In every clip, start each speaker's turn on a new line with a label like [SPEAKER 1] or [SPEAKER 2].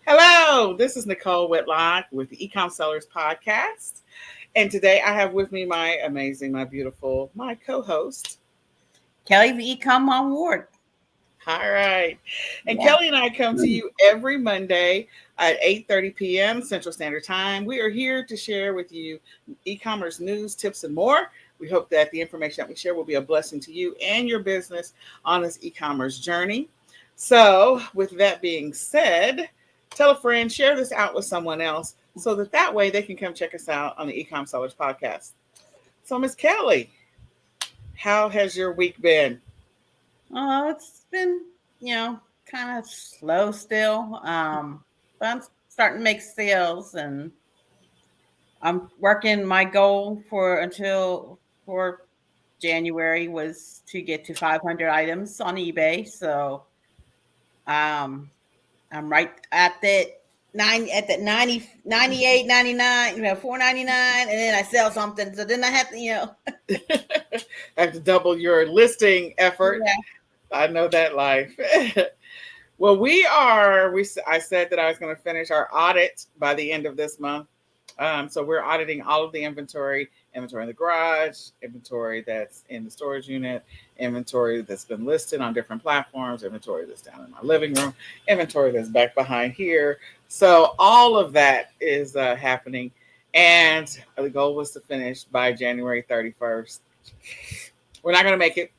[SPEAKER 1] Hello, this is Nicole Whitlock with the eCom Sellers Podcast. And today I have with me my amazing, my beautiful, my co-host.
[SPEAKER 2] Kelly, the eCom on board.
[SPEAKER 1] All right. And
[SPEAKER 2] Yeah.
[SPEAKER 1] Kelly and I come to you every Monday at 8:30 p.m. Central Standard Time. We are here to share with you e-commerce news, tips, and more. We hope that the information that we share will be a blessing to you and your business on this e-commerce journey. So, with that being said, tell a friend, share this out with someone else so that way they can come check us out on the eCom Sellers Podcast. So, Miss Kelly, how has your week been?
[SPEAKER 2] Oh, it's been, kind of slow still. But I'm starting to make sales and I'm working my goal for January was to get to 500 items on eBay. So, um, I'm right at that 90, 98, 99, 4.99, and then I sell something. So then I have to,
[SPEAKER 1] Have to double your listing effort.
[SPEAKER 2] yeah.
[SPEAKER 1] I know that life. Well, I said that I was going to finish our audit by the end of this month. So we're auditing all of the inventory in the garage, inventory that's in the storage unit, inventory that's been listed on different platforms, inventory that's down in my living room, inventory that's back behind here. So all of that is happening. And the goal was to finish by January 31st. We're not going to make it.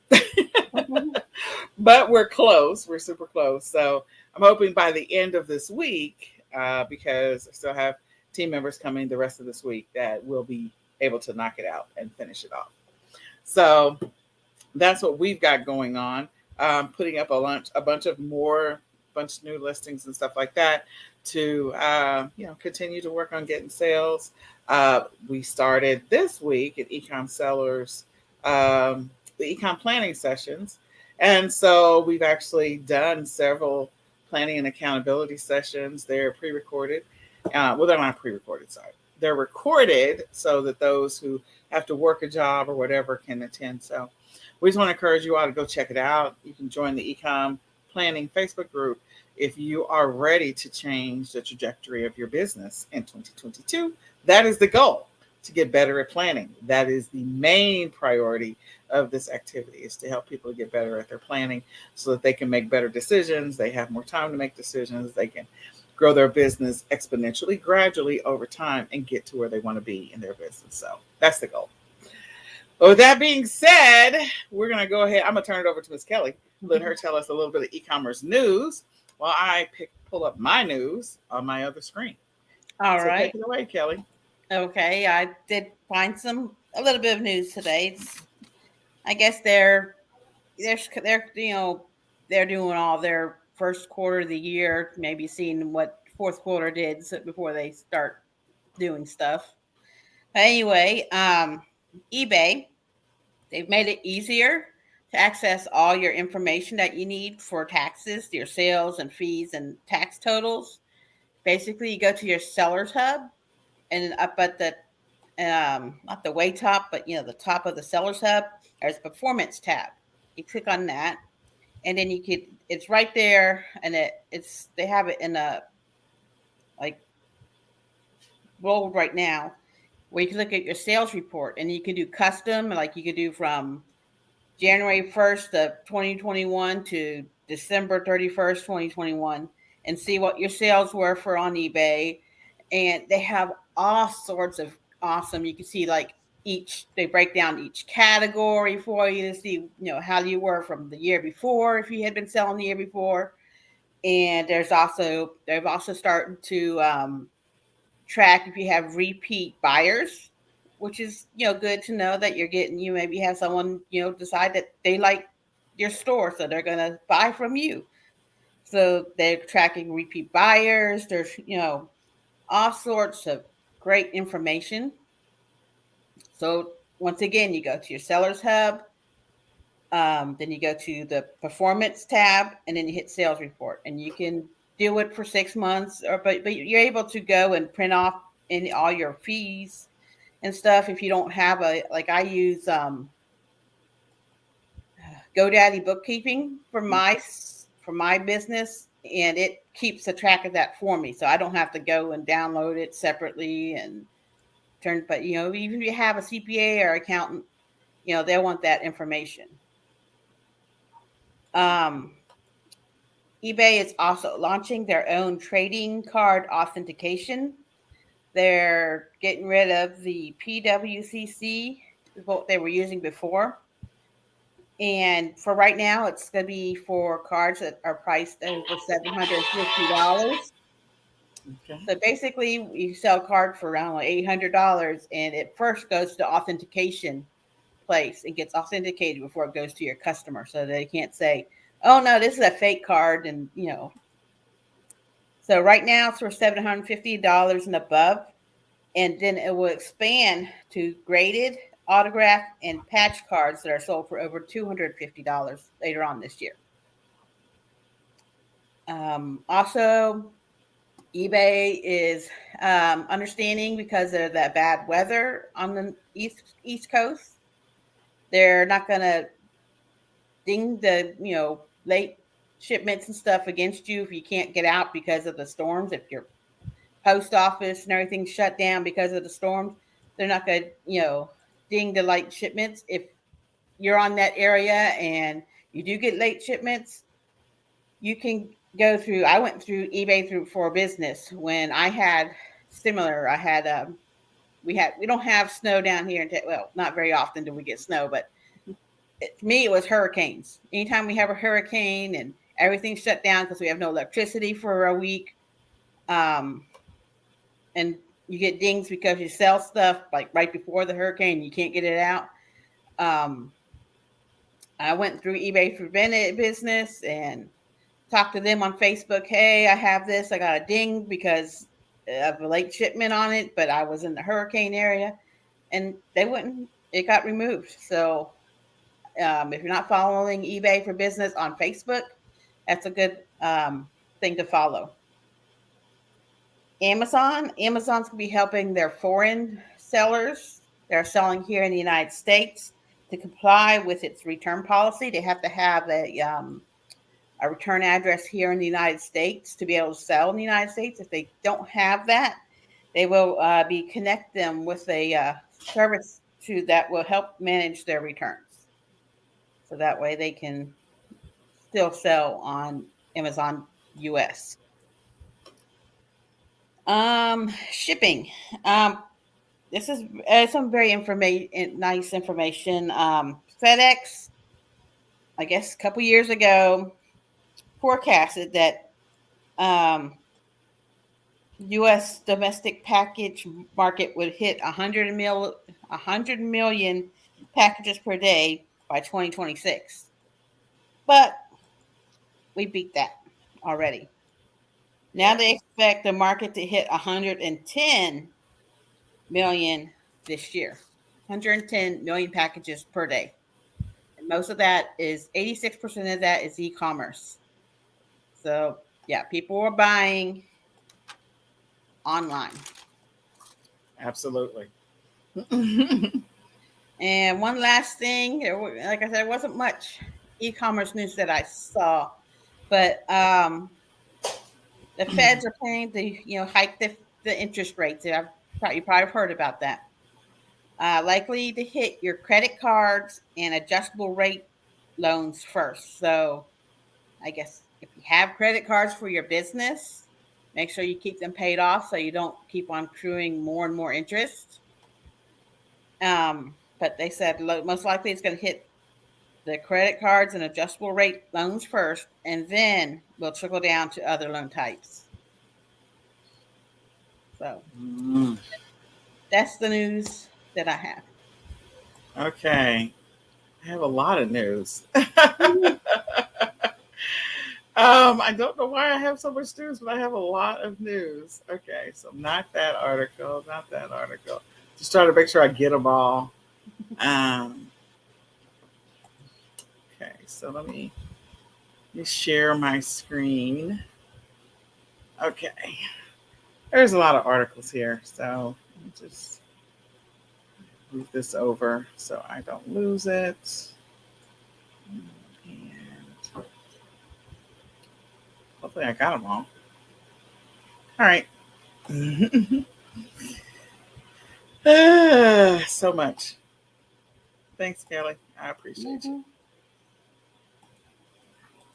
[SPEAKER 1] But we're close. We're super close. So I'm hoping by the end of this week, because I still have team members coming the rest of this week, that we'll be able to knock it out and finish it off. So that's what we've got going on. Putting up a bunch of new listings and stuff like that to continue to work on getting sales. We started this week at Ecom Sellers, the ecom planning sessions. And so we've actually done several planning and accountability sessions. They're pre-recorded. Well, they're not pre-recorded, sorry. They're recorded so that those who have to work a job or whatever can attend. So we just want to encourage you all to go check it out. You can join the ecom planning Facebook group if you are ready to change the trajectory of your business in 2022. That is the goal, to get better at planning. That is the main priority of this activity, is to help people get better at their planning so that they can make better decisions. They have more time to make decisions. They can grow their business exponentially, gradually over time, and get to where they want to be in their business. So that's the goal. But with that being said, we're going to go ahead. I'm going to turn it over to Ms. Kelly. Let her tell us a little bit of e-commerce news while I pull up my news on my other screen.
[SPEAKER 2] All right.
[SPEAKER 1] Take it away, Kelly.
[SPEAKER 2] Okay, I did find a little bit of news today. I guess they're they're doing all their first quarter of the year, maybe seeing what fourth quarter did before they start doing stuff. But anyway, eBay, they've made it easier to access all your information that you need for taxes, your sales and fees and tax totals. Basically, you go to your seller's hub, and up at the not the way top, but the top of the seller's hub, there's a performance tab. You click on that, and then it's right there, and they have it in a like bold right now, where you can look at your sales report, and you can do custom, like you could do from January 1st of 2021 to December 31st, 2021, and see what your sales were for on eBay. And they have all sorts of awesome. You can see like they break down each category for you to see, how you were from the year before, if you had been selling the year before. And they've also started to track if you have repeat buyers, which is, good to know that you're getting, you maybe have someone, decide that they like your store, so they're going to buy from you. So they're tracking repeat buyers. There's, all sorts of great information. So once again, you go to your seller's hub, then you go to the performance tab, and then you hit sales report, and you can do it for 6 months, but you're able to go and print off in all your fees and stuff. If you don't have I use GoDaddy bookkeeping for my business. and it keeps a track of that for me, so I don't have to go and download it separately and turn. But even if you have a CPA or accountant, they'll want that information. eBay is also launching their own trading card authentication. They're getting rid of the PWCC, what they were using before. And for right now, it's going to be for cards that are priced over $750.
[SPEAKER 1] Okay.
[SPEAKER 2] So basically, you sell a card for around like $800, and it first goes to authentication place and gets authenticated before it goes to your customer, so they can't say, "Oh no, this is a fake card," and So right now it's for $750 and above, and then it will expand to graded, autograph, and patch cards that are sold for over $250 later on this year. Also, eBay is understanding because of the bad weather on the East Coast. They're not going to ding the late shipments and stuff against you if you can't get out because of the storms. If your post office and everything shut down because of the storms, they're not going to ding the late shipments. If you're on that area and you do get late shipments, you can go through. I went through eBay for business when I had similar. I had we don't have snow down here. Well, not very often do we get snow, but to me it was hurricanes. Anytime we have a hurricane and everything's shut down because we have no electricity for a week, and you get dings because you sell stuff like right before the hurricane, you can't get it out. I went through eBay for business and talked to them on Facebook. Hey, I have this. I got a ding because of a late shipment on it, but I was in the hurricane area, and they wouldn't. It got removed. So if you're not following eBay for business on Facebook, that's a good thing to follow. Amazon's going to be helping their foreign sellers that are selling here in the United States to comply with its return policy. They have to have a return address here in the United States to be able to sell in the United States. If they don't have that, they will connect them with a service that will help manage their returns. So that way they can still sell on Amazon US. Shipping. This is some very nice information. FedEx, I guess a couple years ago, forecasted that U.S. domestic package market would hit 100 million packages per day by 2026. But we beat that already. Now they expect the market to hit 110 million this year. 110 million packages per day. And most of that is 86% of that is eCommerce. So yeah, people are buying online.
[SPEAKER 1] Absolutely.
[SPEAKER 2] And one last thing, like I said, there wasn't much e-commerce news that I saw, but the feds are planning to hike the interest rates. You probably have heard about that. Likely to hit your credit cards and adjustable rate loans first. So I guess if you have credit cards for your business, make sure you keep them paid off so you don't keep on accruing more and more interest. But they said most likely it's going to hit the credit cards and adjustable rate loans first, and then we'll trickle down to other loan types. So that's the news that I have.
[SPEAKER 1] Okay. I have a lot of news. I don't know why I have so much news, but I have a lot of news. Okay, so not that article, not that article. Just trying to make sure I get them all. Okay, so let me share my screen. Okay, there's a lot of articles here, so let me just move this over so I don't lose it. And Hopefully I got them all. All right. So much. Thanks, Kelly. I appreciate you.
[SPEAKER 2] Mm-hmm.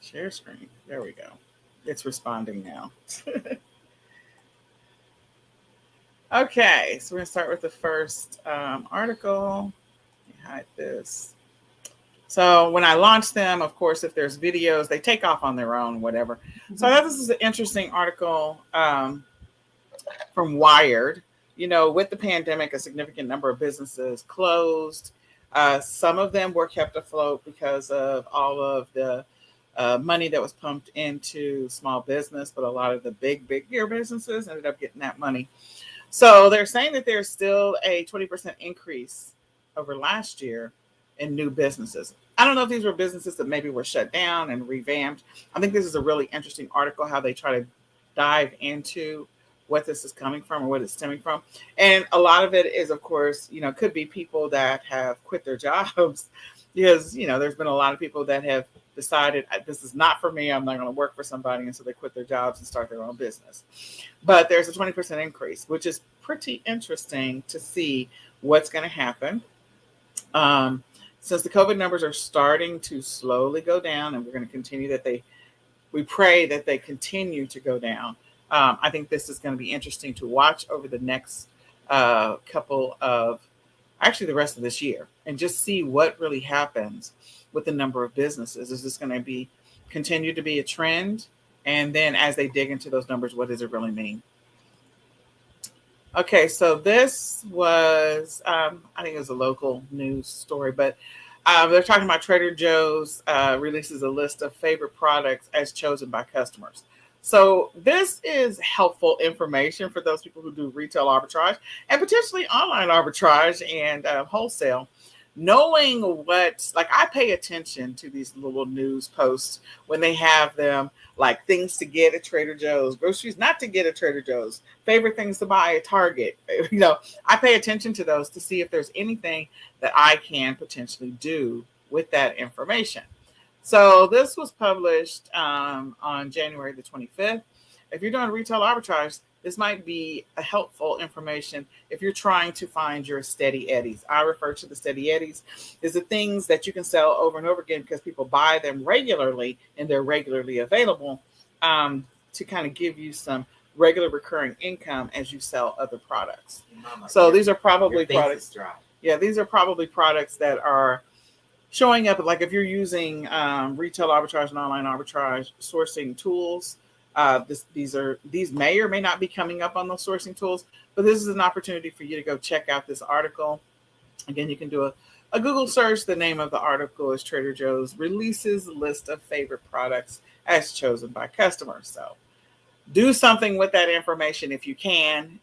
[SPEAKER 1] Share screen. There we go. It's responding now. Okay, so we're going to start with the first article. Let me hide this. So when I launch them, of course, if there's videos, they take off on their own, whatever. So I thought this is an interesting article from Wired. You know, with the pandemic, a significant number of businesses closed. Some of them were kept afloat because of all of the money that was pumped into small business, but a lot of the bigger businesses ended up getting that money. So they're saying that there's still a 20% increase over last year in new businesses. I don't know if these were businesses that maybe were shut down and revamped. I think this is a really interesting article, how they try to dive into what this is coming from or what it's stemming from. And a lot of it is, of course, you know, could be people that have quit their jobs because, you know, there's been a lot of people that have decided this is not for me. I'm not going to work for somebody. And so they quit their jobs and start their own business. But there's a 20% increase, which is pretty interesting to see what's going to happen. Since the COVID numbers are starting to slowly go down, and we're going to continue we pray that they continue to go down. I think this is going to be interesting to watch over the next couple of, actually the rest of this year, and just see what really happens with the number of businesses. Is this going to continue to be a trend? And then as they dig into those numbers, what does it really mean? Okay, so this was, I think it was a local news story, but they're talking about Trader Joe's releases a list of favorite products as chosen by customers. So this is helpful information for those people who do retail arbitrage and potentially online arbitrage and wholesale. Knowing what, like, I pay attention to these little news posts when they have them, like things to get at Trader Joe's, groceries not to get at Trader Joe's, favorite things to buy at Target. You know, I pay attention to those to see if there's anything that I can potentially do with that information. So this was published on January the 25th. If you're doing retail arbitrage, this might be a helpful information if you're trying to find your steady eddies. I refer to the steady eddies as the things that you can sell over and over again because people buy them regularly and they're regularly available, to kind of give you some regular recurring income as you sell other products.
[SPEAKER 3] Mama,
[SPEAKER 1] so these are probably
[SPEAKER 3] products.
[SPEAKER 1] Yeah, these are probably products that are showing up. Like if you're using retail arbitrage and online arbitrage sourcing tools, these may or may not be coming up on those sourcing tools, but this is an opportunity for you to go check out this article. Again, you can do a Google search. The name of the article is Trader Joe's releases list of favorite products as chosen by customers. So do something with that information if you can,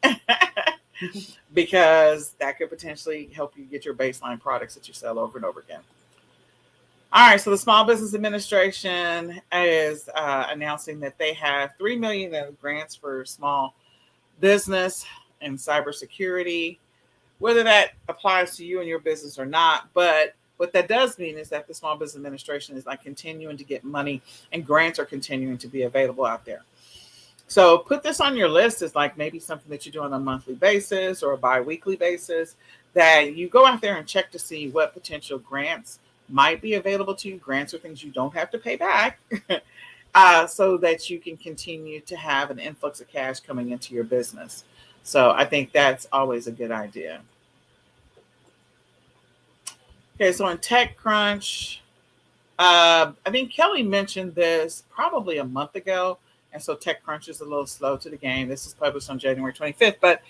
[SPEAKER 1] because that could potentially help you get your baseline products that you sell over and over again. All right, so the Small Business Administration is announcing that they have $3 million in grants for small business and cybersecurity. Whether that applies to you and your business or not, but what that does mean is that the Small Business Administration is like continuing to get money, and grants are continuing to be available out there. So put this on your list as like maybe something that you do on a monthly basis or a bi-weekly basis, that you go out there and check to see what potential grants might be available to you. Grants are things you don't have to pay back, so that you can continue to have an influx of cash coming into your business. So I think that's always a good idea. Okay, so in TechCrunch, I think Kelly mentioned this probably a month ago, and so TechCrunch is a little slow to the game. This is published on January 25th, but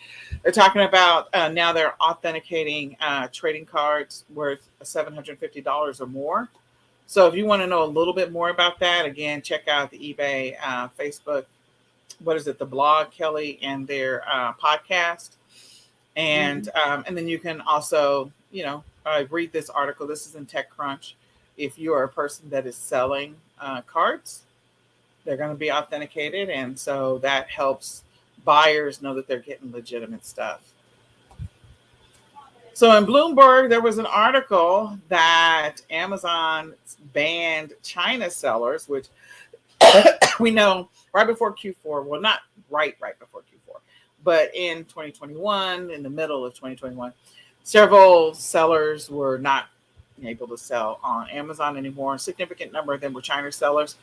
[SPEAKER 1] they're talking about now they're authenticating trading cards worth $750 or more. So if you want to know a little bit more about that, again, check out the eBay Facebook, the blog, Kelly, and their podcast. And and then you can also, read this article. This is in TechCrunch. If you are a person that is selling cards, they're going to be authenticated. And so that helps buyers know that they're getting legitimate stuff. So in Bloomberg, there was an article that Amazon banned China sellers, which We know right before Q4, well, not right before Q4, but in 2021, in the middle of 2021, several sellers were not able to sell on Amazon anymore. A significant number of them were China sellers.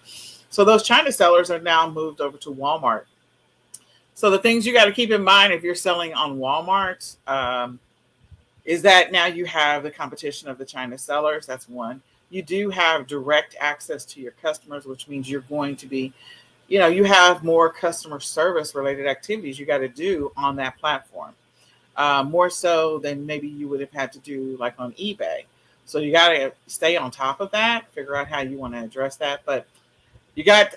[SPEAKER 1] So those China sellers are now moved over to Walmart. So the things you got to keep in mind if you're selling on Walmart is that now you have the competition of the China sellers. That's one. You do have direct access to your customers, which means you're going to be, you have more customer service related activities you got to do on that platform, more so than maybe you would have had to do like on eBay. So you got to stay on top of that, figure out how you want to address that. But you got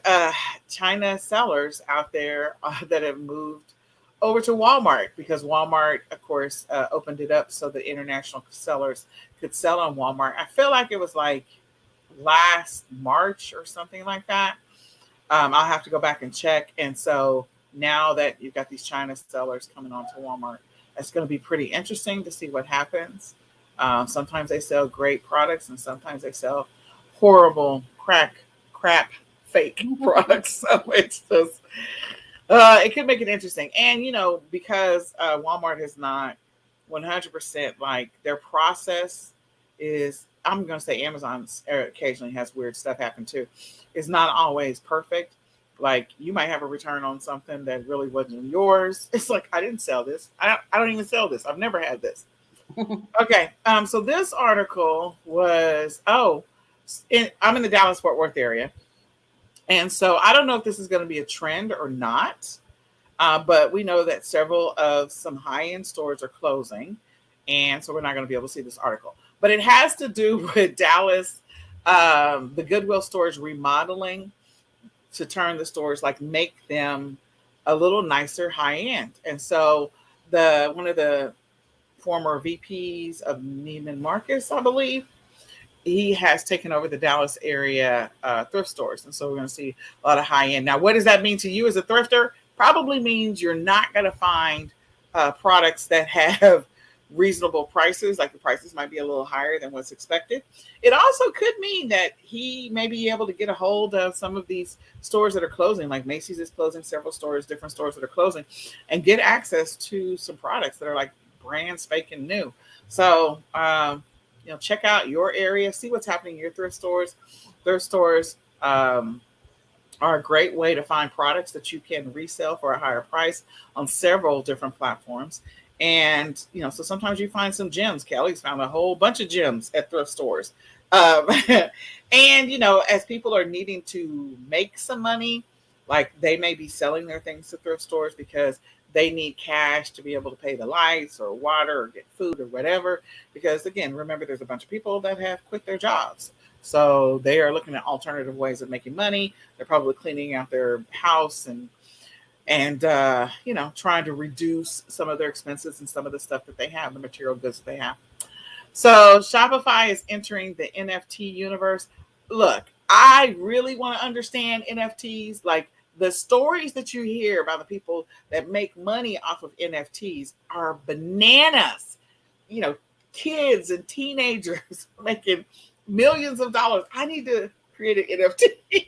[SPEAKER 1] China sellers out there that have moved over to Walmart because Walmart, of course, opened it up so the international sellers could sell on Walmart. I feel like it was like last March or something like that. I'll have to go back and check. And so now that you've got these China sellers coming onto Walmart, it's going to be pretty interesting to see what happens. Sometimes they sell great products and sometimes they sell horrible crap, fake products. So it's just, it could make it interesting. And, because Walmart is not 100% like their process is, I'm going to say Amazon occasionally has weird stuff happen too. It's not always perfect. Like you might have a return on something that really wasn't yours. It's like, I didn't sell this. I don't even sell this. I've never had this. Okay. So this article was, I'm in the Dallas Fort Worth area. And so I don't know if this is going to be a trend or not. But we know that several of some high-end stores are closing. And so we're not going to be able to see this article. But it has to do with Dallas, the Goodwill stores remodeling to turn the stores, like make them a little nicer high-end. And so one of the former VPs of Neiman Marcus, I believe, he has taken over the Dallas area thrift stores. And so we're going to see a lot of high-end. Now, what does that mean to you as a thrifter? Probably means you're not going to find products that have reasonable prices, like the prices might be a little higher than what's expected. It also could mean that he may be able to get a hold of some of these stores that are closing, like Macy's is closing several stores, different stores that are closing, and get access to some products that are like brand spanking new. So, check out your area, see what's happening in your thrift stores. Thrift stores are a great way to find products that you can resell for a higher price on several different platforms. And, so sometimes you find some gems. Kelly's found a whole bunch of gems at thrift stores. And, as people are needing to make some money, like they may be selling their things to thrift stores because they need cash to be able to pay the lights or water or get food or whatever. Because again, remember, there's a bunch of people that have quit their jobs. So they are looking at alternative ways of making money. They're probably cleaning out their house and trying to reduce some of their expenses and some of the stuff that they have, the material goods that they have. So Shopify is entering the NFT universe. Look, I really want to understand NFTs. Like the stories that you hear about the people that make money off of NFTs are bananas. Kids and teenagers making millions of dollars. I need to create an NFT.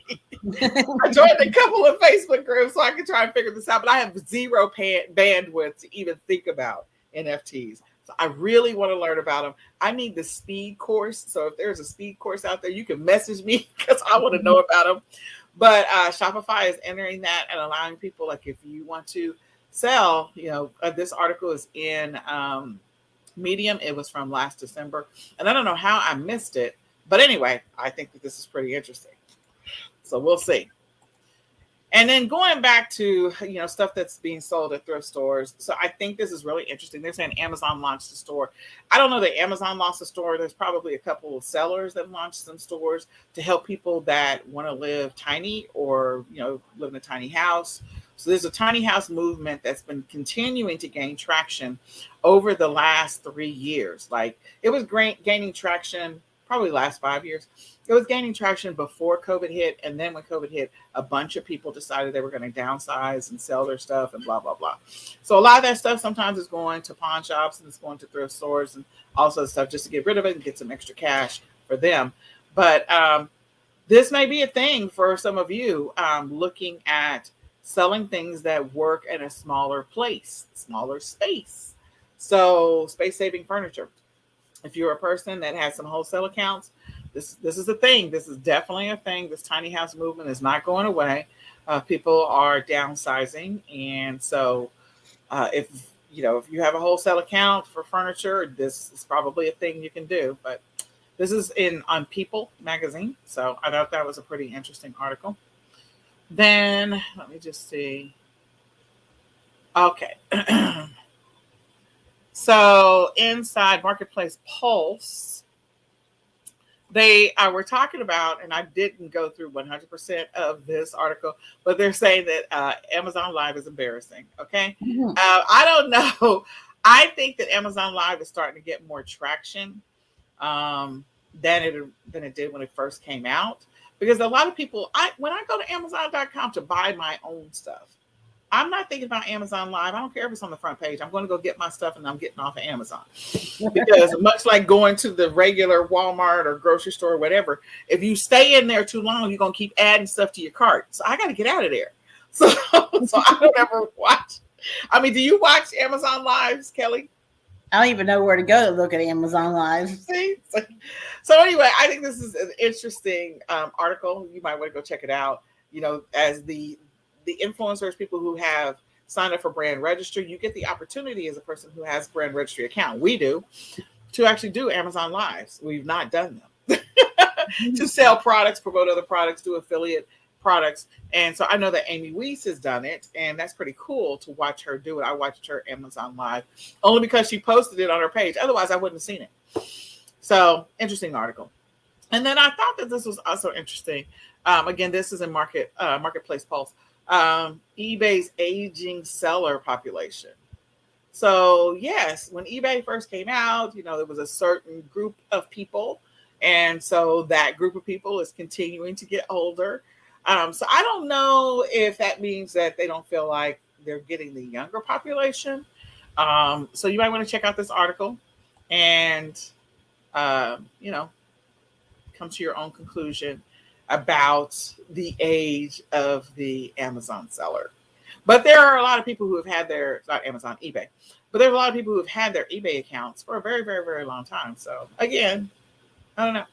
[SPEAKER 1] I joined a couple of Facebook groups so I can try and figure this out, but I have zero bandwidth to even think about NFTs. So I really want to learn about them. I need the speed course. So if there's a speed course out there, you can message me because I want to know about them. But Shopify is entering that and allowing people, like if you want to sell, this article is in Medium. It was from last December. And I don't know how I missed it. But anyway, I think that this is pretty interesting. So we'll see. And then going back to, stuff that's being sold at thrift stores. So I think this is really interesting. They're saying Amazon launched a store. I don't know that Amazon launched a store. There's probably a couple of sellers that launched some stores to help people that want to live tiny or, live in a tiny house. So there's a tiny house movement that's been continuing to gain traction over the last 3 years. Like it was gaining traction probably last 5 years. It was gaining traction before COVID hit. And then when COVID hit, a bunch of people decided they were going to downsize and sell their stuff and blah, blah, blah. So a lot of that stuff sometimes is going to pawn shops and it's going to thrift stores and all sorts of stuff just to get rid of it and get some extra cash for them. But this may be a thing for some of you, looking at selling things that work in a smaller place, smaller space. So space saving furniture. If you're a person that has some wholesale accounts, this is a thing. This is definitely a thing. This tiny house movement is not going away. People are downsizing, and so if if you have a wholesale account for furniture, this is probably a thing you can do. But this is in on People magazine, so I thought that was a pretty interesting article. Then let me just see. Okay. So inside Marketplace Pulse, they were talking about, and I didn't go through 100% of this article, but they're saying that Amazon Live is embarrassing. Okay. I don't know. I think that Amazon Live is starting to get more traction than it did when it first came out. Because a lot of people, when I go to Amazon.com to buy my own stuff, I'm not thinking about Amazon Live. I don't care if it's on the front page. I'm going to go get my stuff and I'm getting off of Amazon. Because much like going to the regular Walmart or grocery store or whatever, if you stay in there too long, you're going to keep adding stuff to your cart. So I got to get out of there. So I don't ever watch. I mean, do you watch Amazon Lives, Kelly?
[SPEAKER 2] I don't even know where to go to look at Amazon Live.
[SPEAKER 1] See? So anyway, I think this is an interesting article. You might want to go check it out. As the influencers, people who have signed up for brand registry, you get the opportunity as a person who has brand registry account. We do to actually do Amazon Lives. We've not done them to sell products, promote other products, do affiliate products. And so I know that Amy Weiss has done it, and that's pretty cool to watch her do it. I watched her Amazon Live only because she posted it on her page. Otherwise, I wouldn't have seen it. So interesting article. And then I thought that this was also interesting. Again, this is in Marketplace Pulse. eBay's aging seller population. So yes, when eBay first came out, there was a certain group of people, and so that group of people is continuing to get older. So I don't know if that means that they don't feel like they're getting the younger population. So you might want to check out this article and come to your own conclusion about the age of the Amazon seller. But there are a lot of people who have had not Amazon, eBay, but there's a lot of people who have had their eBay accounts for a very, very, very long time. So again, I don't know.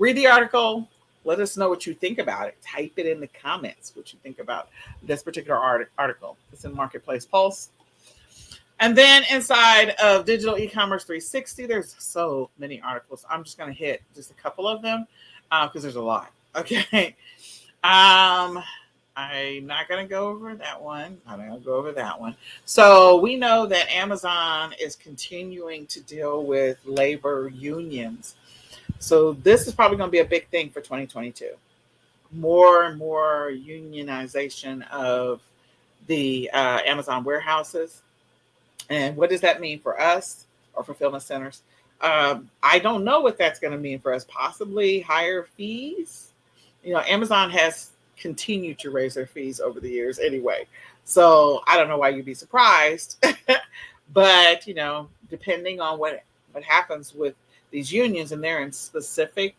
[SPEAKER 1] Read the article. Let us know what you think about it. Type it in the comments what you think about this particular article. It's in Marketplace Pulse. And then inside of Digital eCommerce 360, there's so many articles. I'm just going to hit just a couple of them because there's a lot. Okay. I'm not going to go over that one. I'm going to go over that one. So we know that Amazon is continuing to deal with labor unions. So this is probably going to be a big thing for 2022. More and more unionization of the Amazon warehouses. And what does that mean for us or fulfillment centers? I don't know what that's going to mean for us. Possibly higher fees. Amazon has continued to raise their fees over the years anyway. So I don't know why you'd be surprised. But, depending on what happens with these unions, and they're in specific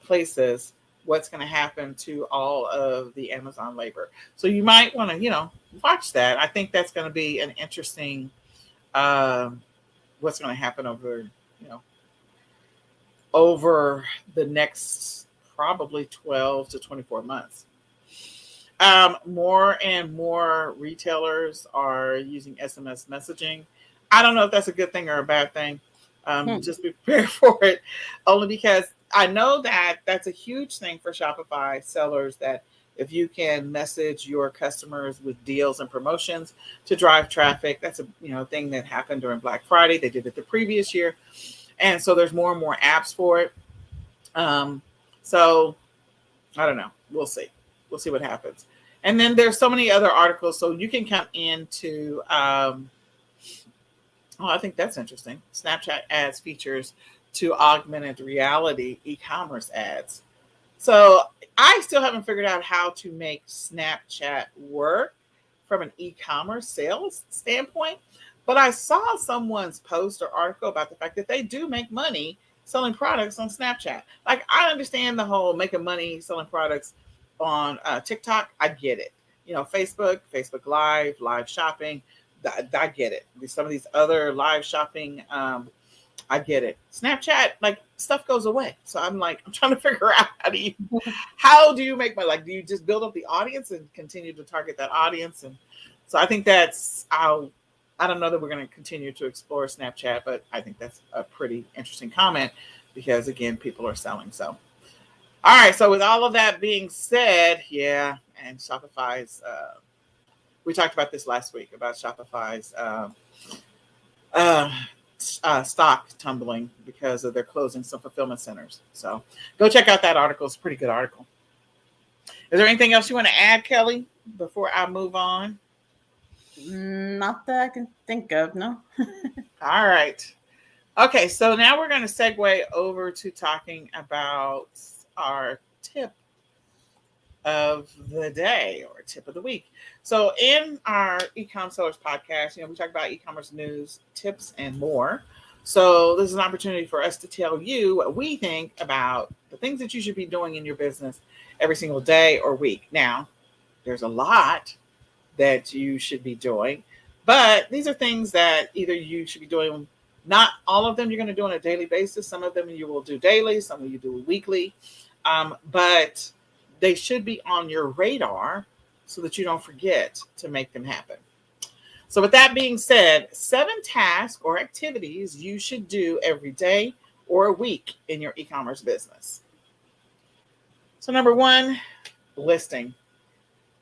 [SPEAKER 1] places, what's going to happen to all of the Amazon labor. So you might want to, watch that. I think that's going to be an interesting, what's going to happen over the next probably 12 to 24 months. More and more retailers are using SMS messaging. I don't know if that's a good thing or a bad thing. Just be prepared for it, only because I know that that's a huge thing for Shopify sellers, that if you can message your customers with deals and promotions to drive traffic, that's a thing that happened during Black Friday. They did it the previous year. And so there's more and more apps for it. So I don't know. We'll see. We'll see what happens. And then there's so many other articles. So you can come into I think that's interesting. Snapchat ads features to augmented reality e-commerce ads. So I still haven't figured out how to make Snapchat work from an e-commerce sales standpoint. But I saw someone's post or article about the fact that they do make money selling products on Snapchat. Like, I understand the whole making money selling products on TikTok. I get it. Facebook Live, live shopping. I get it. Some of these other live shopping, I get it. Snapchat, like, stuff goes away. So I'm trying to figure out how do you make money? Like, do you just build up the audience and continue to target that audience? And so I think that's how. I don't know that we're going to continue to explore Snapchat, but I think that's a pretty interesting comment because, again, people are selling. So, all right. So with all of that being said, yeah, and Shopify's, we talked about this last week about Shopify's stock tumbling because of their closing some fulfillment centers. So go check out that article. It's a pretty good article. Is there anything else you want to add, Kelly, before I move on?
[SPEAKER 2] Not that I can think of, no.
[SPEAKER 1] All right. Okay, so now we're going to segue over to talking about our tip of the day or tip of the week. So in our eCom Sellers podcast, we talk about e-commerce news, tips, and more. So this is an opportunity for us to tell you what we think about the things that you should be doing in your business every single day or week. Now, there's a lot that you should be doing, but these are things that either you should be doing. Not all of them you're going to do on a daily basis. Some of them you will do daily, some of you do weekly, but they should be on your radar so that you don't forget to make them happen. So with that being said, 7 tasks or activities you should do every day or a week in your e-commerce business. So number 1, listing.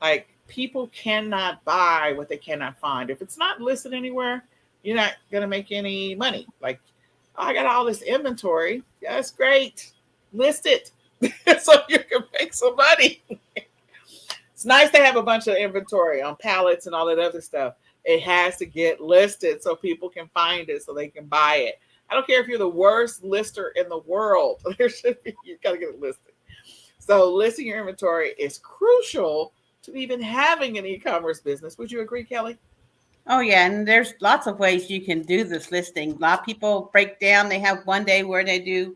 [SPEAKER 1] Like, people cannot buy what they cannot find. If it's not listed anywhere, you're not going to make any money. Like, oh, I got all this inventory. Yeah, that's great. List it so you can make some money. It's nice to have a bunch of inventory on pallets and all that other stuff. It has to get listed so people can find it so they can buy it. I don't care if you're the worst lister in the world. You got to get it listed. So listing your inventory is crucial to even having an e-commerce business. Would you agree, Kelly?
[SPEAKER 2] Oh yeah, and there's lots of ways you can do this listing. A lot of people break down. They have one day where they do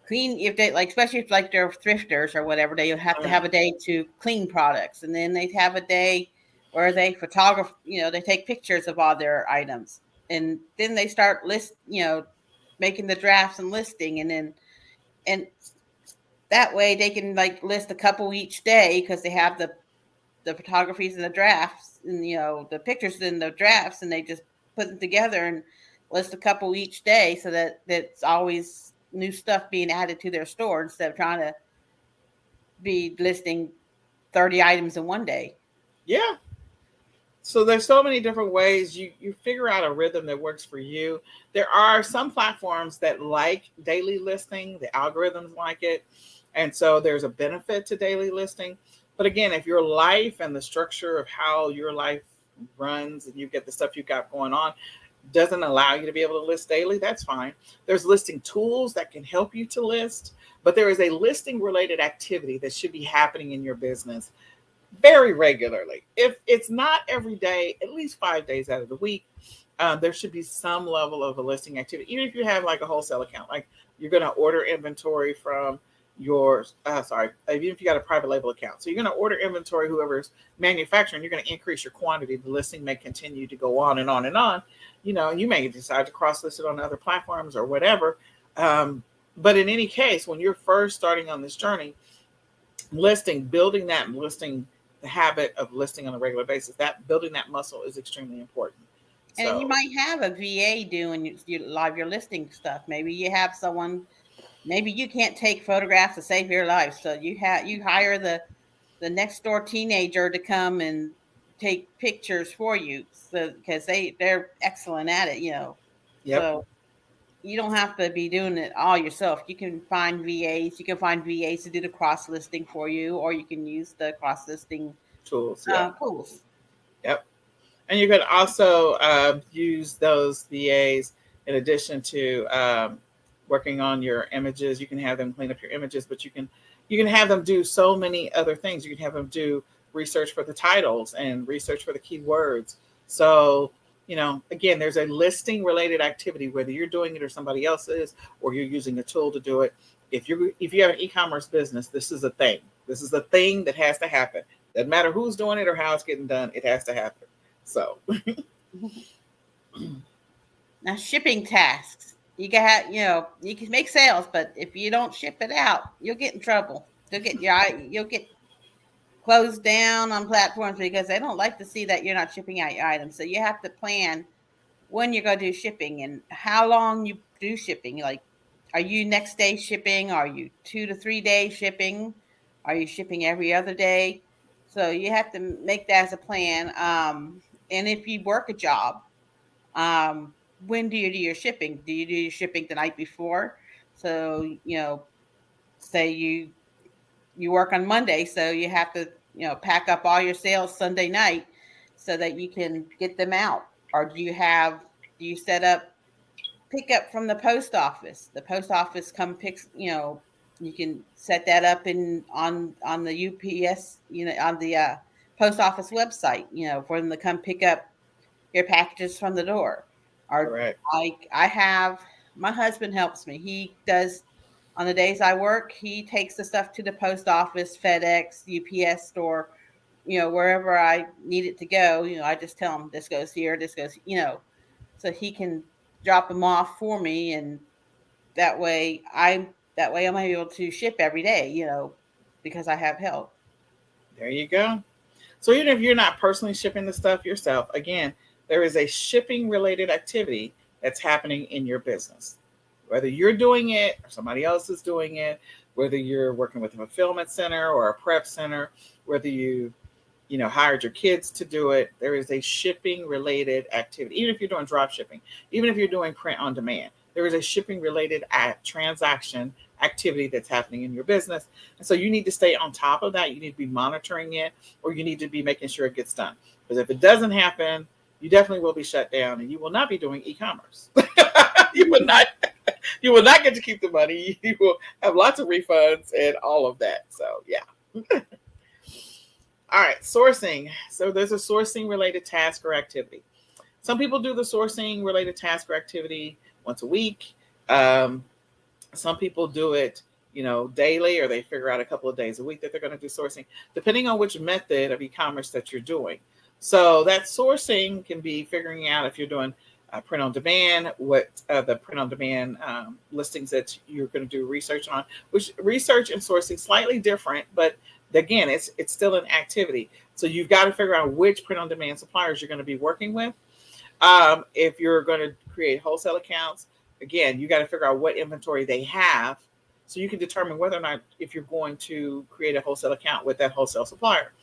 [SPEAKER 2] clean, if they like, especially if like they're thrifters or whatever, they have to have a day to clean products, and then they have a day where they photograph. They take pictures of all their items, and then they start making the drafts and listing, and that way they can like list a couple each day because they have the photographies and the drafts and the pictures in the drafts, and they just put them together and list a couple each day so that that's always new stuff being added to their store instead of trying to be listing 30 items in one day.
[SPEAKER 1] Yeah. So there's so many different ways you figure out a rhythm that works for you. There are some platforms that like daily listing, the algorithms like it. And so there's a benefit to daily listing. But again, if your life and the structure of how your life runs and you get the stuff you got going on doesn't allow you to be able to list daily, that's fine. There's listing tools that can help you to list, but there is a listing related activity that should be happening in your business very regularly. If it's not every day, at least 5 days out of the week, there should be some level of a listing activity. Even if you have like a wholesale account, like you're going to order inventory from even if you got a private label account. So you're going to order inventory, whoever's manufacturing, you're going to increase your quantity. The listing may continue to go on and on and on. You may decide to cross list it on other platforms or whatever. But in any case, when you're first starting on this journey, building the habit of listing on a regular basis, building that muscle is extremely important.
[SPEAKER 2] And you might have a VA doing your listing stuff. Maybe you have someone. Maybe you can't take photographs to save your life, so you hire the next door teenager to come and take pictures for you, so because they're excellent at it, Yep. So you don't have to be doing it all yourself. You can find VAs. You can find VAs to do the cross listing for you, or you can use the cross listing
[SPEAKER 1] tools.
[SPEAKER 2] Tools.
[SPEAKER 1] Yep. And you could also use those VAs in addition to working on your images. You can have them clean up your images, but you can have them do so many other things. You can have them do research for the titles and research for the keywords. So again, there's a listing related activity, whether you're doing it or somebody else is, or you're using a tool to do it. If you have an e-commerce business, this is a thing. This is a thing that has to happen. Doesn't matter who's doing it or how it's getting done, it has to happen. So
[SPEAKER 2] Now, shipping tasks. You got, you can make sales, but if you don't ship it out, you'll get in trouble. You'll get closed down on platforms because they don't like to see that you're not shipping out your items. So you have to plan when you're going to do shipping and how long you do shipping. Like, are you next day shipping? Are you 2 to 3 day shipping? Are you shipping every other day? So you have to make that as a plan. And if you work a job, when do you do your shipping? Do you do your shipping the night before? So, say you work on Monday, so you have to, pack up all your sales Sunday night so that you can get them out. Or do you set up pickup from the post office? The post office come picks, you can set that up on the UPS, on the post office website, for them to come pick up your packages from the door. Or
[SPEAKER 1] correct.
[SPEAKER 2] I have my husband helps me. He does on the days I work, he takes the stuff to the post office, FedEx, UPS store, wherever I need it to go. I just tell him this goes here, this goes, so he can drop them off for me, and that way I'm able to ship every day, because I have help.
[SPEAKER 1] There you go. So even if you're not personally shipping the stuff yourself, again, there is a shipping related activity that's happening in your business. Whether you're doing it or somebody else is doing it, whether you're working with a fulfillment center or a prep center, whether you hired your kids to do it, there is a shipping related activity. Even if you're doing drop shipping, even if you're doing print on demand, there is a shipping related transaction activity that's happening in your business. And so you need to stay on top of that. You need to be monitoring it, or you need to be making sure it gets done. Because if it doesn't happen, you definitely will be shut down and you will not be doing e-commerce. you will not you will not get to keep the money. You will have lots of refunds and all of that. So yeah. All right, sourcing. So there's a sourcing related task or activity. Some people do the sourcing related task or activity once a week. Some people do it, daily, or they figure out a couple of days a week that they're going to do sourcing, depending on which method of e-commerce that you're doing. So that sourcing can be figuring out if you're doing print on demand, what the print on demand listings that you're going to do research on, which research and sourcing slightly different, but again, it's still an activity. So you've got to figure out which print on demand suppliers you're going to be working with. If you're going to create wholesale accounts, again, you got to figure out what inventory they have so you can determine whether or not if you're going to create a wholesale account with that wholesale supplier.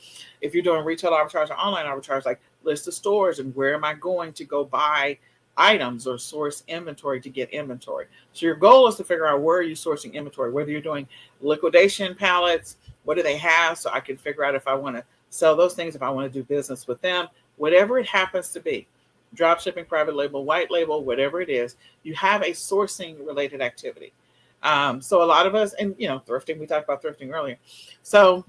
[SPEAKER 1] If you're doing retail arbitrage or online arbitrage, like list of stores and where am I going to go buy items or source inventory to get inventory. So your goal is to figure out where are you sourcing inventory, whether you're doing liquidation pallets, what do they have, so I can figure out if I want to sell those things, if I want to do business with them, whatever it happens to be. Drop shipping, private label, white label, whatever it is, you have a sourcing related activity. So a lot of us, and thrifting, we talked about thrifting earlier. So,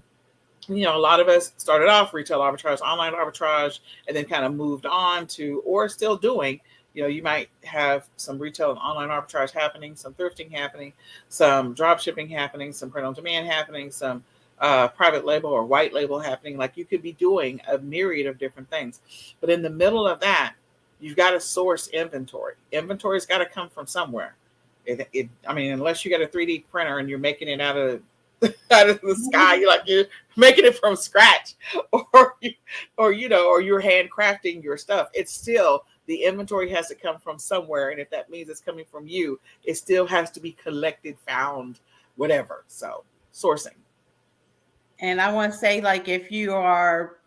[SPEAKER 1] a lot of us started off retail arbitrage, online arbitrage, and then kind of moved on to, or still doing, you might have some retail and online arbitrage happening, some thrifting happening, some drop shipping happening, some print on demand happening, some private label or white label happening. Like you could be doing a myriad of different things. But in the middle of that, you've got to source inventory. Inventory's got to come from somewhere. Unless you got a 3D printer and you're making it out of the sky, you're making it from scratch, or you're handcrafting your stuff. It's still, the inventory has to come from somewhere, and if that means it's coming from you, it still has to be collected, found, whatever. So sourcing.
[SPEAKER 2] And I want to say, like, if you are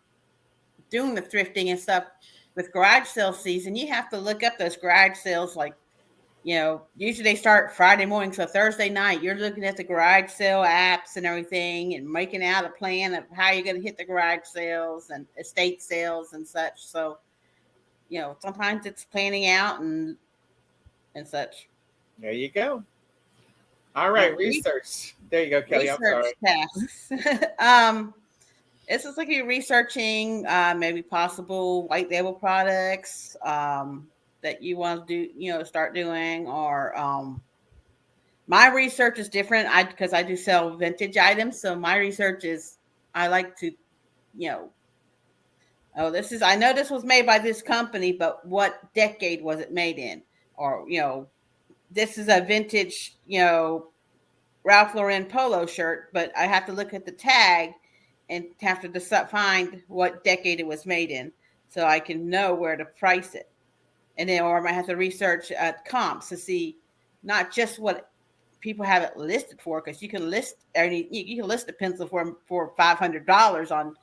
[SPEAKER 2] doing the thrifting and stuff with garage sale season, you have to look up those garage sales. Like, usually they start Friday morning. So Thursday night, you're looking at the garage sale apps and everything and making out a plan of how you're going to hit the garage sales and estate sales and such. So, sometimes it's planning out and such.
[SPEAKER 1] There you go. All right, research. There you go, Kelly. I'm sorry.
[SPEAKER 2] Tasks. It's just like you're researching maybe possible white label products that you want to do, start doing, or my research is different. Because I do sell vintage items, so my research is I like to, you know, oh, I know this was made by this company, but what decade was it made in? Or, this is a vintage, Ralph Lauren polo shirt, but I have to look at the tag and have to find what decade it was made in so I can know where to price it. And then, or I might have to research comps to see not just what people have it listed for, because you can list you can list a pencil for $500 on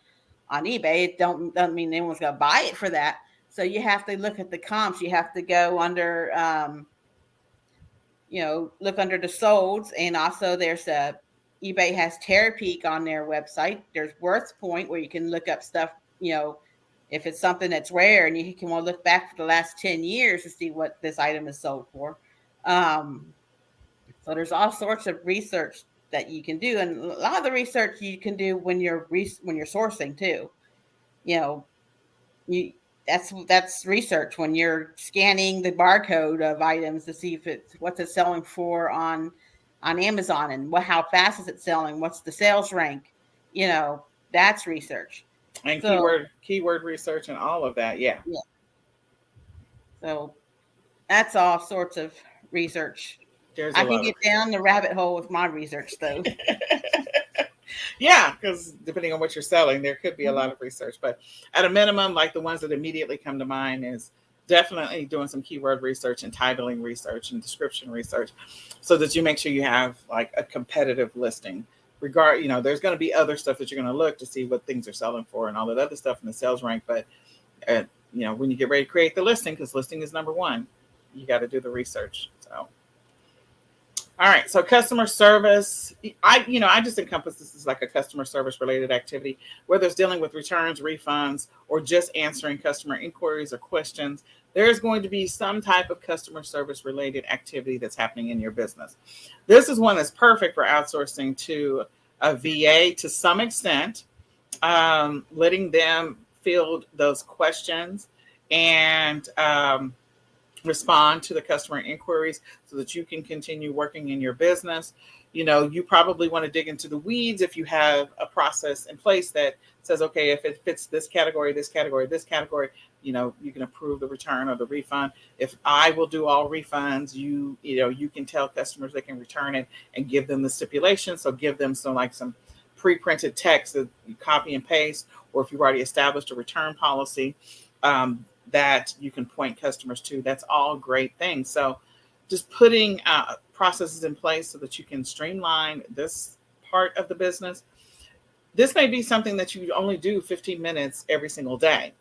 [SPEAKER 2] eBay. It doesn't mean anyone's gonna buy it for that. So you have to look at the comps. You have to go under look under the solds, and also there's eBay has Terapeak on their website. There's Worth Point where you can look up stuff, if it's something that's rare, and you can look back for the last 10 years to see what this item is sold for. So there's all sorts of research that you can do, and a lot of the research you can do when you're sourcing too. You know, you that's research when you're scanning the barcode of items to see if it's what's it selling for on Amazon, and how fast is it selling, what's the sales rank, that's research.
[SPEAKER 1] And
[SPEAKER 2] So
[SPEAKER 1] keyword research and all of that. Yeah.
[SPEAKER 2] so that's all sorts of research.
[SPEAKER 1] There's a
[SPEAKER 2] I can
[SPEAKER 1] lot of
[SPEAKER 2] get down the rabbit hole with my research though.
[SPEAKER 1] Yeah, because depending on what you're selling, there could be a lot of research. But at a minimum, like the ones that immediately come to mind is definitely doing some keyword research and titling research and description research so that you make sure you have like a competitive listing. There's going to be other stuff that you're going to look to see what things are selling for and all that other stuff in the sales rank. But, when you get ready to create the listing, because listing is number one, you got to do the research. So. All right. So customer service, I just encompass this as like a customer service related activity, whether it's dealing with returns, refunds, or just answering customer inquiries or questions. There's going to be some type of customer service related activity that's happening in your business. This is one that's perfect for outsourcing to a VA to some extent, letting them field those questions and, respond to the customer inquiries so that you can continue working in your business. You probably want to dig into the weeds if you have a process in place that says, okay, if it fits this category, this category, this category, you can approve the return or the refund. If I will do all refunds, you can tell customers they can return it and give them the stipulations. So give them some pre-printed text that you copy and paste, or if you've already established a return policy, that you can point customers to. That's all great things. So just putting processes in place so that you can streamline this part of the business. This may be something that you only do 15 minutes every single day,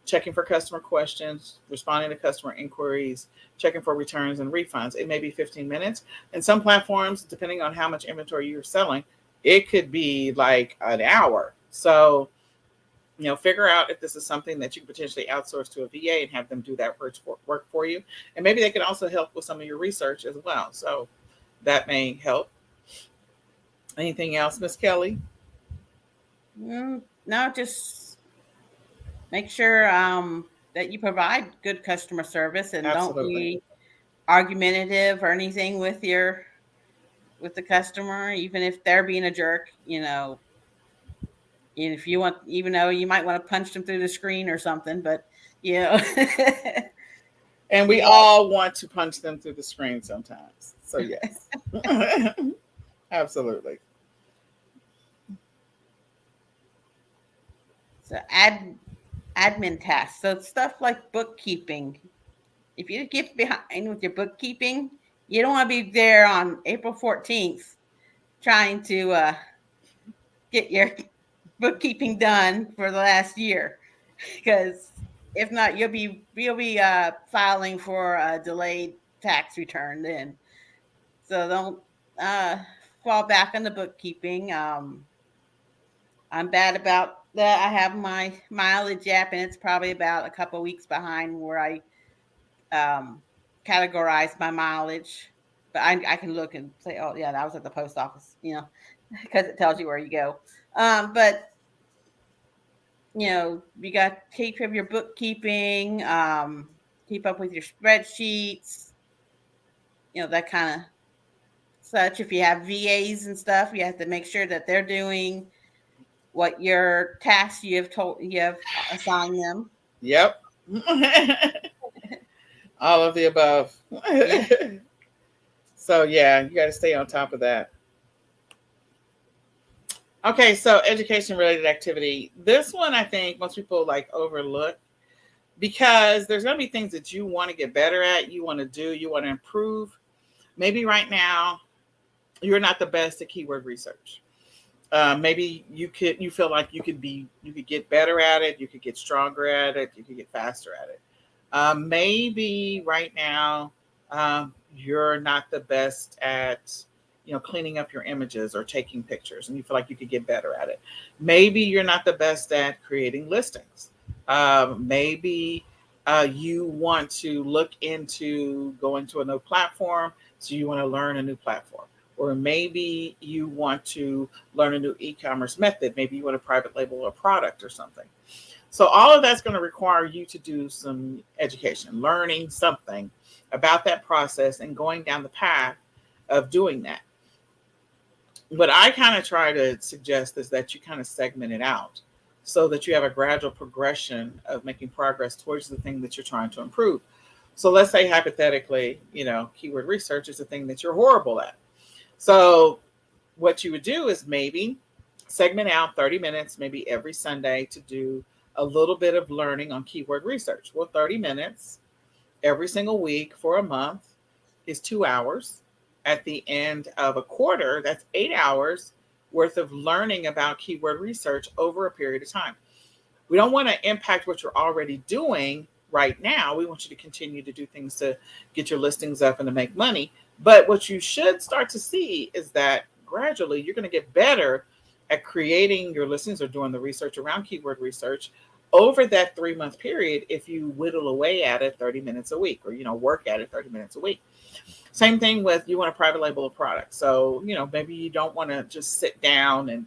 [SPEAKER 1] checking for customer questions, responding to customer inquiries, checking for returns and refunds. It may be 15 minutes. And some platforms, depending on how much inventory you're selling, it could be like an hour. So figure out if this is something that you can potentially outsource to a VA and have them do that work for you. And maybe they can also help with some of your research as well. So that may help. Anything else, Miss Kelly?
[SPEAKER 2] No, just make sure that you provide good customer service and don't be argumentative or anything with the customer, even if they're being a jerk. And if you want, even though you might want to punch them through the screen or something, but
[SPEAKER 1] and we all want to punch them through the screen sometimes. So yes, absolutely.
[SPEAKER 2] So admin tasks. So stuff like bookkeeping. If you get behind with your bookkeeping, you don't want to be there on April 14th trying to get your bookkeeping done for the last year, because if not, you'll be filing for a delayed tax return then. So don't fall back on the bookkeeping. I'm bad about that. I have my mileage app, and it's probably about a couple weeks behind where I categorize my mileage. But I can look and say, oh yeah, that was at the post office, because it tells you where you go. But You got to keep up your bookkeeping, keep up with your spreadsheets, that kind of such. If you have VAs and stuff, you have to make sure that they're doing what your tasks you have assigned them.
[SPEAKER 1] Yep. All of the above.
[SPEAKER 2] Yeah.
[SPEAKER 1] So yeah, you got to stay on top of that. Okay, so education related activity. This one I think most people like overlook because there's going to be things that you want to get better at, you want to do, you want to improve. Maybe right now you're not the best at keyword research. Maybe you feel like you could get better at it, you could get stronger at it, you could get faster at it. Maybe right now you're not the best at cleaning up your images or taking pictures, and you feel like you could get better at it. Maybe you're not the best at creating listings. Maybe you want to look into going to a new platform, so you want to learn a new platform. Or maybe you want to learn a new e-commerce method. Maybe you want to private label a product or something. So all of that's going to require you to do some education, learning something about that process and going down the path of doing that. What I kind of try to suggest is that you kind of segment it out so that you have a gradual progression of making progress towards the thing that you're trying to improve. So let's say hypothetically, keyword research is a thing that you're horrible at. So what you would do is maybe segment out 30 minutes, maybe every Sunday, to do a little bit of learning on keyword research. Well, 30 minutes every single week for a month is 2 hours. At the end of a quarter, that's 8 hours worth of learning about keyword research over a period of time. We don't want to impact what you're already doing right now. We want you to continue to do things to get your listings up and to make money. But what you should start to see is that gradually you're going to get better at creating your listings or doing the research around keyword research over that 3-month period if you whittle away at it 30 minutes a week, or work at it 30 minutes a week. Same thing with you want to private label a product. So maybe you don't want to just sit down and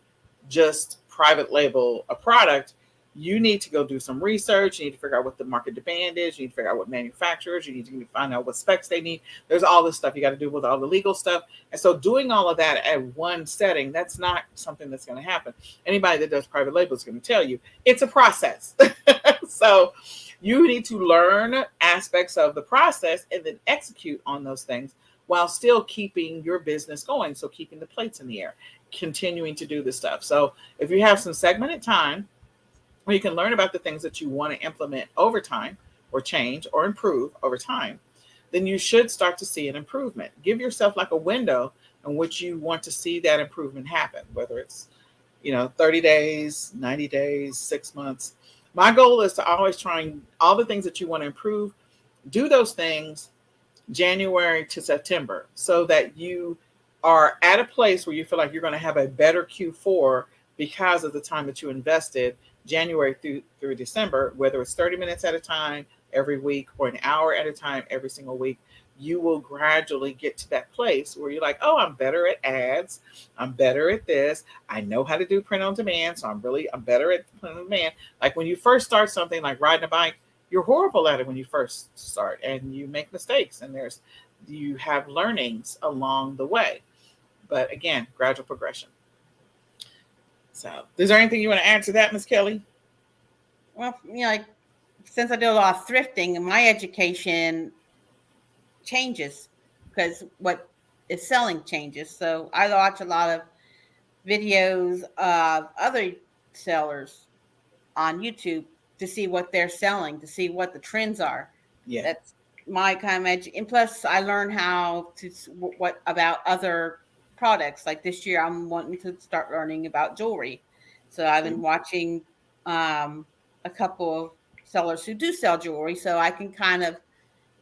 [SPEAKER 1] just private label a product. You need to go do some research. You need to figure out what the market demand is. You need to figure out what manufacturers. You need to find out what specs they need. There's all this stuff you got to do with all the legal stuff. And so doing all of that at one setting, that's not something that's going to happen. Anybody that does private label is going to tell you it's a process. So you need to learn aspects of the process and then execute on those things while still keeping your business going. So keeping the plates in the air, continuing to do this stuff. So if you have some segmented time where you can learn about the things that you want to implement over time or change or improve over time, then you should start to see an improvement. Give yourself like a window in which you want to see that improvement happen, whether it's 30 days, 90 days, 6 months. My goal is to always try all the things that you want to improve, do those things January to September, so that you are at a place where you feel like you're going to have a better Q4 because of the time that you invested January through December, whether it's 30 minutes at a time every week or an hour at a time every single week. You will gradually get to that place where you're like, oh, I'm better at ads. I'm better at this. I know how to do print on demand. So I'm better at print on demand. Like when you first start something like riding a bike, you're horrible at it when you first start and you make mistakes and you have learnings along the way. But again, gradual progression. So is there anything you want to add to that, Ms. Kelly?
[SPEAKER 2] Well, since I do a lot of thrifting, my education changes because what is selling changes. So I watch a lot of videos of other sellers on YouTube to see what they're selling, to see what the trends are.
[SPEAKER 1] Yeah.
[SPEAKER 2] That's my kind of and plus I learn how to what about other products. Like this year I'm wanting to start learning about jewelry. So I've been watching a couple of sellers who do sell jewelry, so I can kind of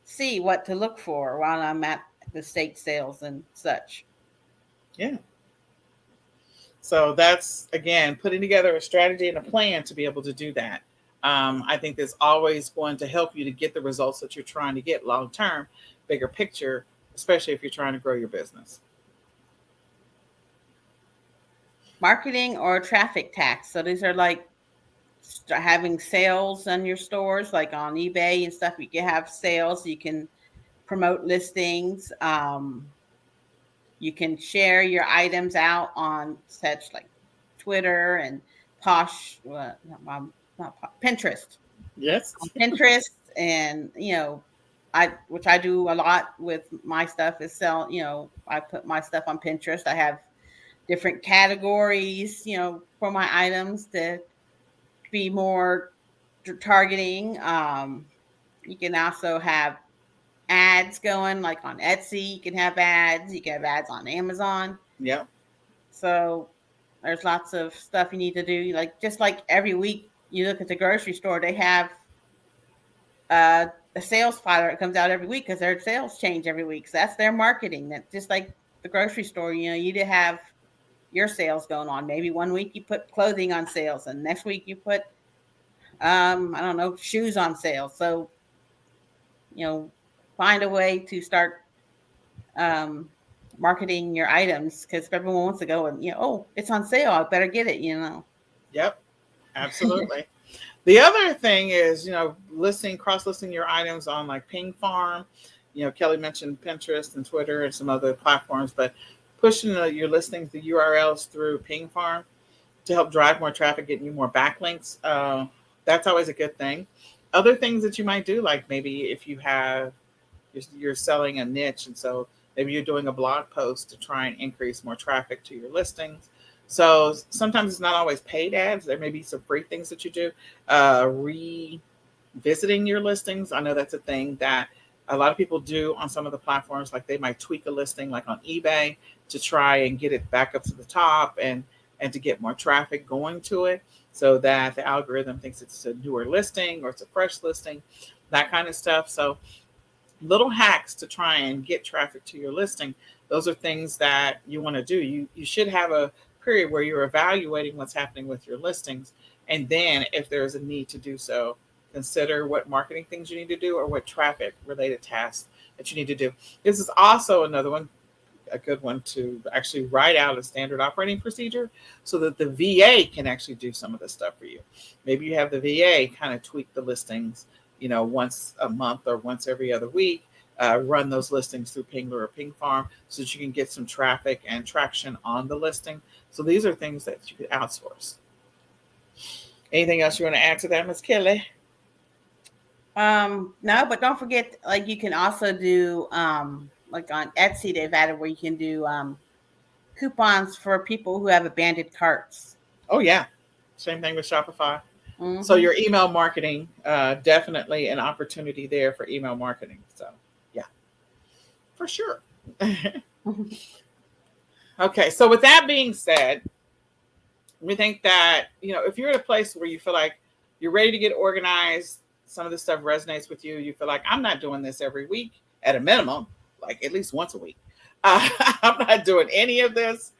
[SPEAKER 2] see what to look for while I'm at the state sales and such.
[SPEAKER 1] Yeah. So that's, again, putting together a strategy and a plan to be able to do that. I think that's always going to help you to get the results that you're trying to get long term, bigger picture, especially if you're trying to grow your business.
[SPEAKER 2] Marketing or traffic tax. So these are like start having sales on your stores, like on eBay and stuff. You can have sales. You can promote listings. You can share your items out on such like Twitter and Posh, not Pinterest.
[SPEAKER 1] Yes.
[SPEAKER 2] On Pinterest, and which I do a lot with my stuff is sell. I put my stuff on Pinterest. I have different categories, for my items to be more targeting. You can also have ads going, like on Etsy. You can have ads. You can have ads on Amazon.
[SPEAKER 1] Yeah.
[SPEAKER 2] So there's lots of stuff you need to do. Like just like every week, you look at the grocery store, they have a sales flyer that comes out every week because their sales change every week. So that's their marketing. That just like the grocery store, you to have your sales going on. Maybe one week you put clothing on sales, and next week you put I don't know, shoes on sale. So find a way to start marketing your items, because everyone wants to go and oh, it's on sale, I better get it.
[SPEAKER 1] Yep. Absolutely. The other thing is, cross-listing your items on like Ping Farm. Kelly mentioned Pinterest and Twitter and some other platforms, but pushing your listings, the URLs through Ping Farm to help drive more traffic, getting you more backlinks. That's always a good thing. Other things that you might do, like maybe if you're selling a niche, and so maybe you're doing a blog post to try and increase more traffic to your listings. So sometimes it's not always paid ads. There may be some free things that you do. Revisiting your listings. I know that's a thing that a lot of people do on some of the platforms. Like they might tweak a listing, like on eBay, to try and get it back up to the top and to get more traffic going to it, so that the algorithm thinks it's a newer listing or it's a fresh listing, that kind of stuff. So little hacks to try and get traffic to your listing. Those are things that you want to do. You should have a period where you're evaluating what's happening with your listings. And then if there's a need to do so, consider what marketing things you need to do or what traffic related tasks that you need to do. This is also another one, a good one, to actually write out a standard operating procedure so that the VA can actually do some of the stuff for you. Maybe you have the VA kind of tweak the listings, once a month or once every other week, run those listings through Pingler or Ping Farm so that you can get some traffic and traction on the listing. So these are things that you could outsource. Anything else you want to add to that, Ms. Kelly?
[SPEAKER 2] No, but don't forget, like you can also do like on Etsy, they've added where you can do coupons for people who have abandoned carts.
[SPEAKER 1] Oh yeah, same thing with Shopify.
[SPEAKER 2] Mm-hmm.
[SPEAKER 1] So your email marketing, definitely an opportunity there for email marketing. So yeah, for sure. Okay, so with that being said, we think that, if you're at a place where you feel like you're ready to get organized, some of this stuff resonates with you, you feel like I'm not doing this every week at a minimum, like at least once a week. I'm not doing any of this.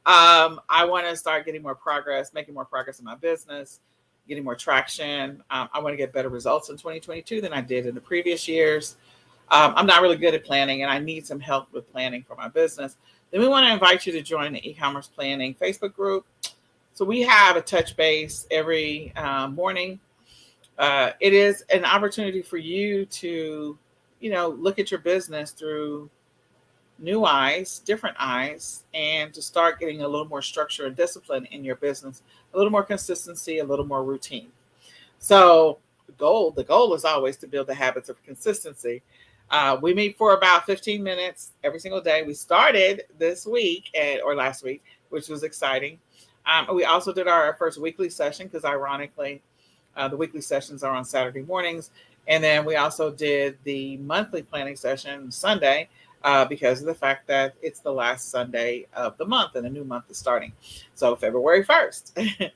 [SPEAKER 1] I want to start getting more progress, making more progress in my business, getting more traction. I want to get better results in 2022 than I did in the previous years. I'm not really good at planning, and I need some help with planning for my business. Then we want to invite you to join the e-commerce planning Facebook group. So we have a touch base every morning. It is an opportunity for you to, look at your business through new eyes, different eyes, and to start getting a little more structure and discipline in your business, a little more consistency, a little more routine. So the goal is always to build the habits of consistency. We meet for about 15 minutes every single day. We started this week or last week, which was exciting. We also did our first weekly session because ironically, the weekly sessions are on Saturday mornings. And then we also did the monthly planning session Sunday because of the fact that it's the last Sunday of the month and a new month is starting. So February 1st.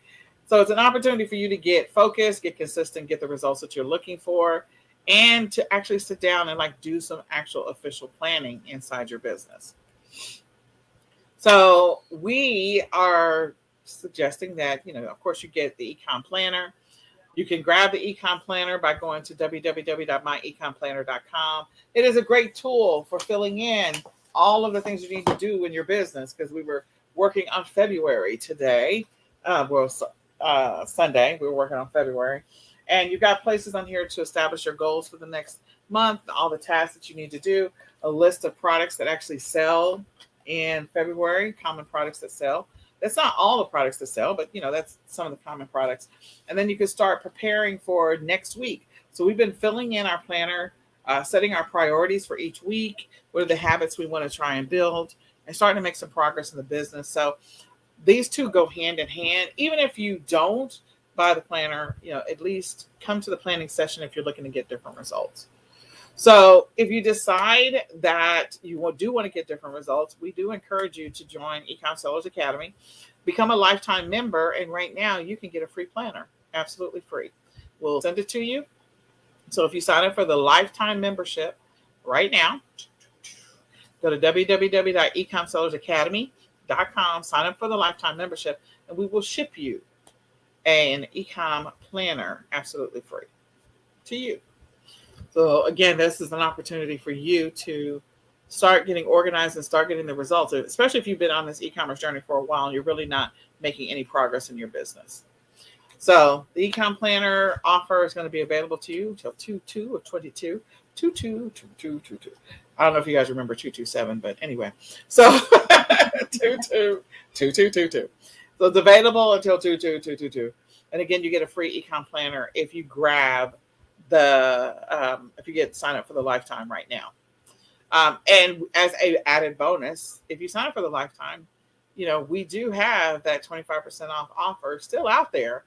[SPEAKER 1] So it's an opportunity for you to get focused, get consistent, get the results that you're looking for, and to actually sit down and do some actual official planning inside your business. So we are suggesting that, of course, you get the eCom planner. You can grab the eCom planner by going to www.myecomplanner.com. It is a great tool for filling in all of the things you need to do in your business, because we were working on February today. Sunday. We were working on February. And you've got places on here to establish your goals for the next month, all the tasks that you need to do, a list of products that actually sell in February, common products that sell. That's not all the products that sell, but that's some of the common products. And then you can start preparing for next week. So we've been filling in our planner, setting our priorities for each week. What are the habits we want to try and build, and starting to make some progress in the business. So these two go hand in hand. Even if you don't buy the planner, at least come to the planning session if you're looking to get different results. So if you decide that you do want to get different results, we do encourage you to join eCom Sellers Academy, become a lifetime member, and right now you can get a free planner, absolutely free. We'll send it to you. So if you sign up for the lifetime membership right now, go to www.ecomsellersacademy.com, sign up for the lifetime membership, and we will ship you an eCom planner absolutely free to you. So again, this is an opportunity for you to start getting organized and start getting the results, especially if you've been on this e-commerce journey for a while and you're really not making any progress in your business. So the eCom planner offer is going to be available to you until 2/2 of 22. 2/2. I don't know if you guys remember 227, but anyway. So 2/2. So it's available until 2/2. And again, you get a free eCom planner if you grab if you sign up for the lifetime right now. And as a added bonus, if you sign up for the lifetime, we do have that 25% off offer still out there.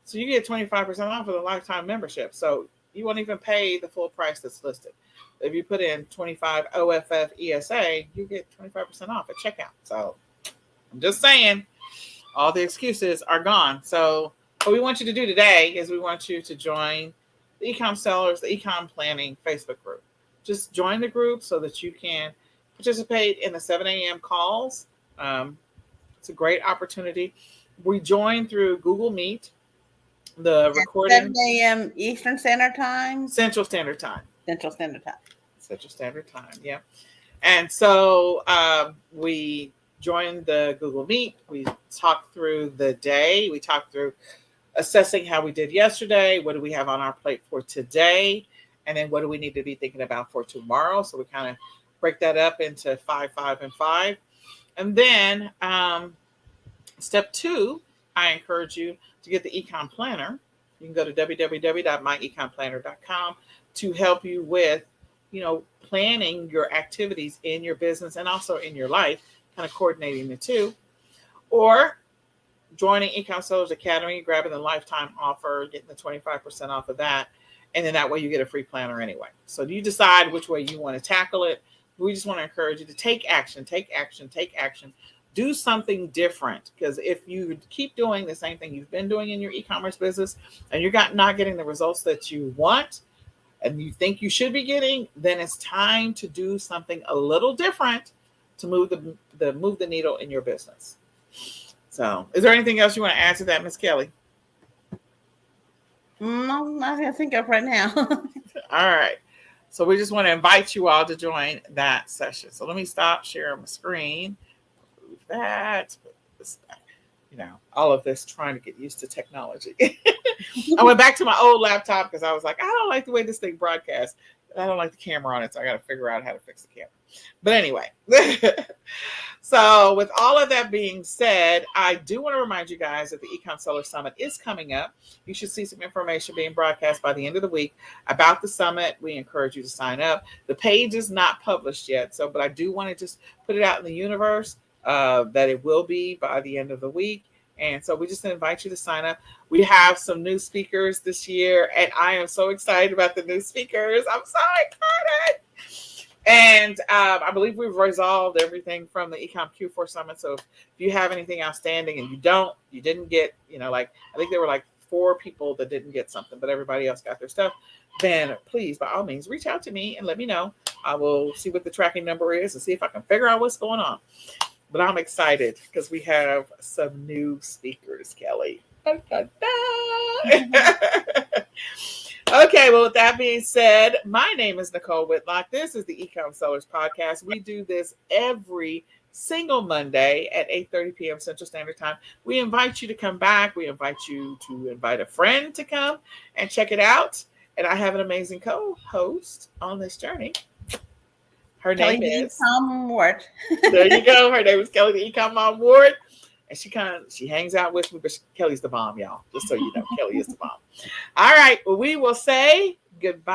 [SPEAKER 1] So you get 25% off of the lifetime membership. So you won't even pay the full price that's listed. If you put in 25 OFF ESA, you get 25% off at checkout. So I'm just saying, all the excuses are gone. So what we want you to do today is we want you to join the eCom Sellers, the eCom Planning Facebook group. Just join the group so that you can participate in the 7 a.m. calls. It's a great opportunity. We join through Google Meet. The recording
[SPEAKER 2] 7 a.m. Eastern Standard Time?
[SPEAKER 1] Central Standard Time.
[SPEAKER 2] Central Standard Time,
[SPEAKER 1] yeah. And so we join the Google Meet. We talk through the day. We talk through assessing how we did yesterday. What do we have on our plate for today? And then what do we need to be thinking about for tomorrow? So we kind of break that up into 5, 5, and 5. And then step 2, I encourage you to get the eCom planner. You can go to www.myecomplanner.com to help you with, planning your activities in your business and also in your life, kind of coordinating the two. Or joining eCom Sellers Academy, grabbing the lifetime offer, getting the 25% off of that. And then that way you get a free planner anyway. So you decide which way you want to tackle it. We just want to encourage you to take action. Do something different, because if you keep doing the same thing you've been doing in your e-commerce business and you're not getting the results that you want and you think you should be getting, then it's time to do something a little different to move the needle in your business. So is there anything else you want to add to that, Miss Kelly?
[SPEAKER 2] No, nothing I think of right now.
[SPEAKER 1] All right. So we just want to invite you all to join that session. So let me stop sharing my screen. Move that. Put this back. All of this trying to get used to technology. I went back to my old laptop because I was like, I don't like the way this thing broadcasts. I don't like the camera on it, so I got to figure out how to fix the camera. But anyway, so with all of that being said, I do want to remind you guys that the eCom Seller Summit is coming up. You should see some information being broadcast by the end of the week about the summit. We encourage you to sign up. The page is not published yet, but I do want to just put it out in the universe that it will be by the end of the week. And so we just invite you to sign up. We have some new speakers this year, and I am so excited about the new speakers. I'm so excited. And I believe we've resolved everything from the eCom Q4 Summit. So if you have anything outstanding and you didn't get, I think there were like 4 people that didn't get something, but everybody else got their stuff, then please, by all means, reach out to me and let me know. I will see what the tracking number is and see if I can figure out what's going on. But I'm excited because we have some new speakers, Kelly. Okay, well, with that being said, my name is Nicole Whitlock. This is the eCom Sellers Podcast. We do this every single Monday at 8:30 p.m. Central Standard Time. We invite you to come back. We invite you to invite a friend to come and check it out. And I have an amazing co-host on this journey. Her
[SPEAKER 2] Kelly
[SPEAKER 1] name
[SPEAKER 2] the
[SPEAKER 1] is
[SPEAKER 2] eCom Ward.
[SPEAKER 1] there you go. Her name is Kelly the Ecom Mom Ward. And she hangs out with me, but Kelly's the bomb, y'all. Just so you know, Kelly is the bomb. All right. Well, we will say goodbye.